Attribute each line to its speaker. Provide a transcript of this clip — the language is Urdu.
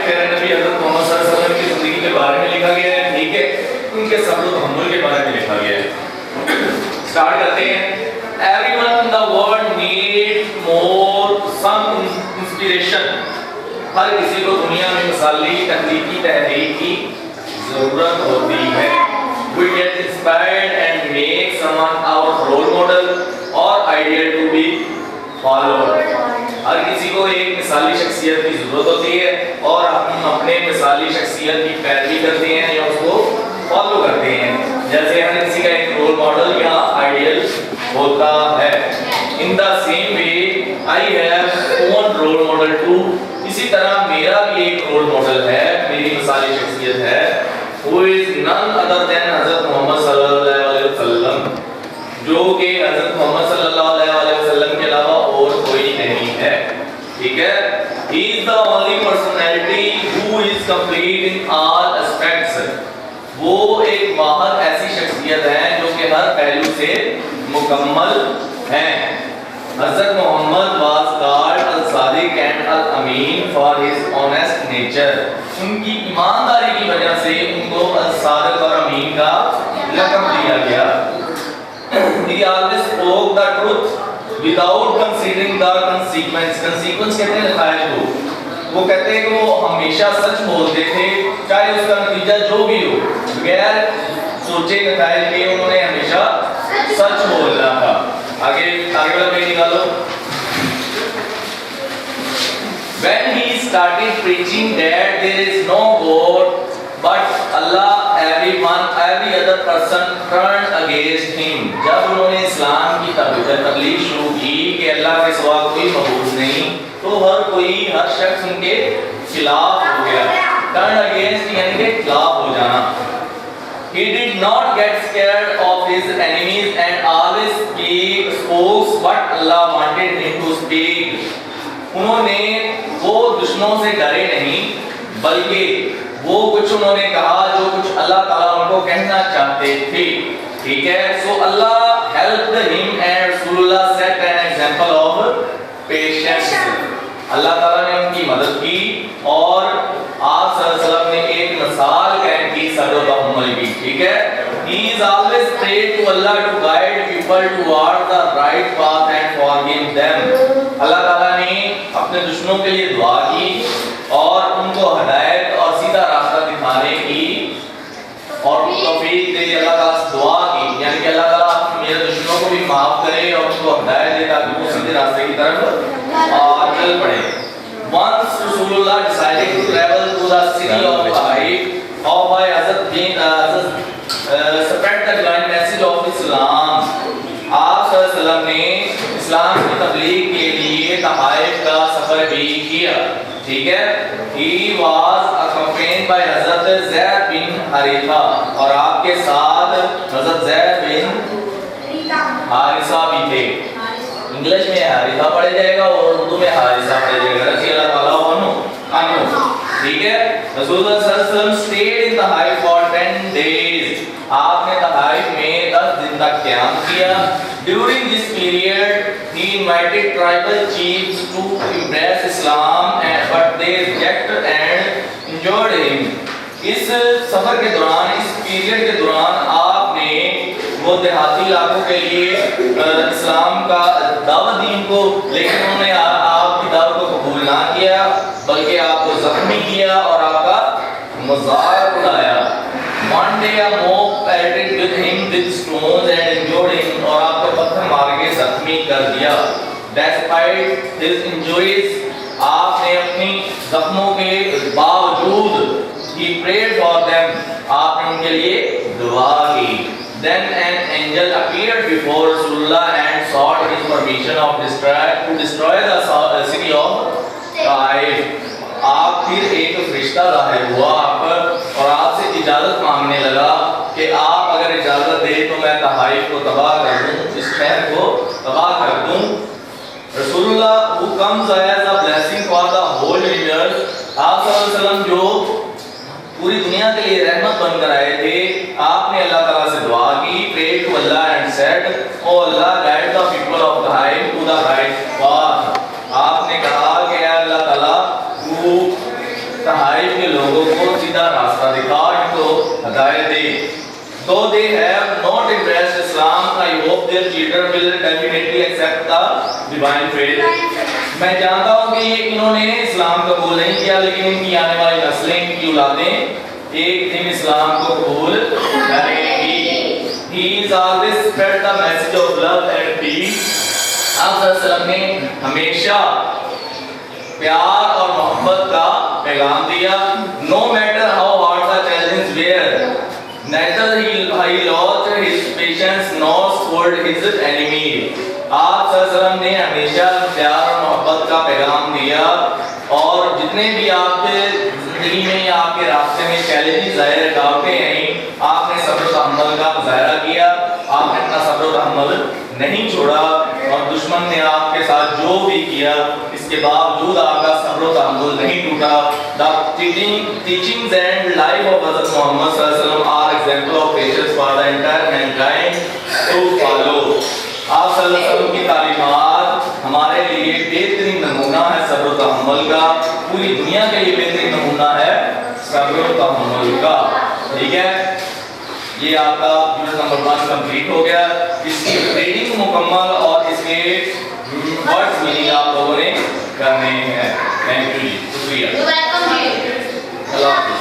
Speaker 1: پیارے نبی حضرت محمد صلی اللہ علیہ وسلم کی زندگی کے بارے میں لکھا گیا ہے، ٹھیک ہے، ان کے صبر و تحمل کے بارے میں لکھا گیا ہے. اسٹارٹ کرتے ہیں. Everyone in the world needs more some inspiration. ہر کسی کو دنیا میں مثالی تخلیقی تحریک کی ضرورت ہوتی ہے. We get inspired and make someone our role model or ideal to be followed. ہر کسی کو ایک مثالی شخصیت کی ضرورت ہوتی ہے اور ہم اپنے مثالی شخصیت کی پیروی کرتے ہیں یا اس کو فالو کرتے ہیں. جیسے ہر کسی کا ایک رول ماڈل یا آئیڈیل ہوتا ہے. In the same way, I have one role model too. اسی طرح میرا بھی ایک رول ماڈل ہے، میری مثالی شخصیت ہے. Who is none other than حضرت محمد صلی اللہ علیہ وسلم، جو کہ حضرت محمد صلی اللہ علیہ وسلم کے علاوہ اور کوئی نہیں ہے. ٹھیک ہے. He is the only personality who is complete in all aspects. وہ ایک واحد ایسی شخصیت ہے جو کہ ہر پہلو سے مکمل ہیں. حضرت محمد was called al-Sadiq and al-Amin for his honest nature. ان کی ایمانداری کی وجہ سے ان کو الصادق اور امین کا لقب دیا گیا. He always spoke the truth without considering the consequence. Consequence کہتے ہیں نتائج کو. وہ کہتے ہیں کہ وہ ہمیشہ سچ بولتے تھے چاہے اس کا نتیجہ جو بھی ہو، بغیر سوچے نتائج کے انہوں نے ہمیشہ سچ بولنا تھا. آگے والا پیج نکالو. When he started preaching that there is no God but Allah, every other person turned against him. جب انہوں نے اسلام کی تبلیغ شروع کی کہ اللہ کے سوا کوئی معبود نہیں، تو ہر شخص ان کے خلاف ہو گیا. Turned against یعنی کہ خلاف ہو جانا. He did not get scared of his enemies and always spoke what Allah wanted him to speak. انہوں نے وہ دشمنوں سے ڈرے نہیں بلکہ وہ کچھ انہوں نے کہا جو کچھ اللہ تعالیٰ ان کو کہنا چاہتے تھے. ٹھیک ہے. So Allah helped him and Rasulullah set an example of patience. اللہ تعالیٰ نے ان کی مدد کی اور آپ صلی اللہ علیہ وسلم نے ایک مثال قائم کی صبر و تحمل کی. ٹھیک ہے. He is always prayed to Allah to guide people toward the right path and forgive them. اللہ تعالیٰ نے اپنے دشمنوں کے لیے دعا کی اور ان کو ہدایت اور سیدھا راستہ دکھانے کی اور توفیق دے. اللہ تعالیٰ سے دعا کی یعنی کہ اللہ تعالیٰ میرے دشمنوں کو بھی معاف کرے اور ان کو ہدایت دے تاکہ وہ سیدھے راستے کی طرف چل پڑے. Once Rasulullah decided to travel to the city of Taif, by spread the divine message of Islam. آپ صلی اللہ علیہ وسلم نے اسلام کی تبلیغ کے لیے طائف کا سفر بھی کیا. ٹھیک ہے. He was accompanied by حضرت زید بن حارثہ اور آپ کے ساتھ حضرت زید بن حارثہ بھی تھے. انگلش میں حارثہ پڑھا جائے گا اور اردو میں حارثہ پڑھا جائے گا. رضی اللہ تعالیٰ عنہ. ٹھیک ہے. رسول اللہ صلی اللہ علیہ وسلم stayed in Taif for 10 days. آپ نے طائف میں 10 دن تک قیام کیا. During this period, he invited tribal chiefs to embrace Islam, but they rejected and injured him. اس سفر کے دوران، اس پیریڈ کے دوران آپ نے وہ دیہاتی علاقوں کے لیے اسلام کا دعوت دی ان کو، لیکن انہوں نے آپ کی دعوت کو قبول نہ کیا بلکہ آپ کو زخمی کیا اور آپ کا مذاق اڑایا. One day a mob pelted with him with stones and injured him اور آپ کو پتھر مار کے زخمی کر دیا. Despite his injuries آپ نے اپنی زخموں کے باوجود he prayed for them. آپ نے ان کے لیے دعا کی. Then an angel appeared before Rasulullah and sought his permission to destroy the city of Taif. آپ پھر ایک فرشتہ ظاہر ہوا آپ پر اور آپ سے اجازت مانگنے لگا کہ آپ اگر اجازت دے تو میں طائف کو تباہ کر دوں، اس شہر کو تباہ کر دوں. رسول اللہ who comes as a blessing for the whole universe. آپ صلی اللہ علیہ وسلم جو پوری دنیا کے لیے رحمت بن کر آئے تھے، آپ نے اللہ تعالیٰ سے دعا کی. Pray to Allah and said, Oh Allah, guide the people of Taif to the right path. آپ نے کہا کہ اے اللہ تعالیٰ تو Taif though they have not embraced Islam, I hope their children will definitely accept the divine faith. میں جانتا ہوں کہ یہ انہوں نے اسلام قبول نہیں کیا، لیکن ان کی آنے والی نسلیں، ان کی اولادیں ایک دن اسلام کو قبول کریں گی. He is always spread the message of love and peace. آپ صلی اللہ علیہ وسلم نے ہمیشہ پیار اور محبت کا پیغام دیا. No matter how hard the challenges were, neither he lost his patience nor spoiled his enemy. آپ صلی اللہ علیہ وسلم نے ہمیشہ پیار اور محبت کا پیغام دیا، اور جتنے بھی آپ کے زندگی میں یا آپ کے راستے میں چیلنجز آئے، رکاوٹیں آئیں، آپ نے صبر و تحمل کا مظاہرہ کیا. آپ نے اپنا صبر و تحمل نہیں چھوڑا، اور دشمن نے آپ کے ساتھ جو بھی کیا اس کے باوجود آپ کا صبر و تحمل نہیں ٹوٹا. The teachings and life of Hazrat Muhammad صلی اللہ علیہ وسلم are example of patience for the entire mankind to follow. آپ صلی اللہ علیہ وسلم کی تعلیمات ہمارے لیے بہترین نمونہ ہے صبر و تحمل کا، پوری دنیا کے لیے بہترین نمونہ ہے صبر و تحمل کا. ٹھیک ہے، یہ آپ کا یونٹ نمبر 1 کمپلیٹ ہو گیا. اس کی ریڈنگ مکمل اور اس کے ورڈز میننگ آپ لوگوں نے کرنے ہیں. تھینک یو جی، شکریہ. اللہ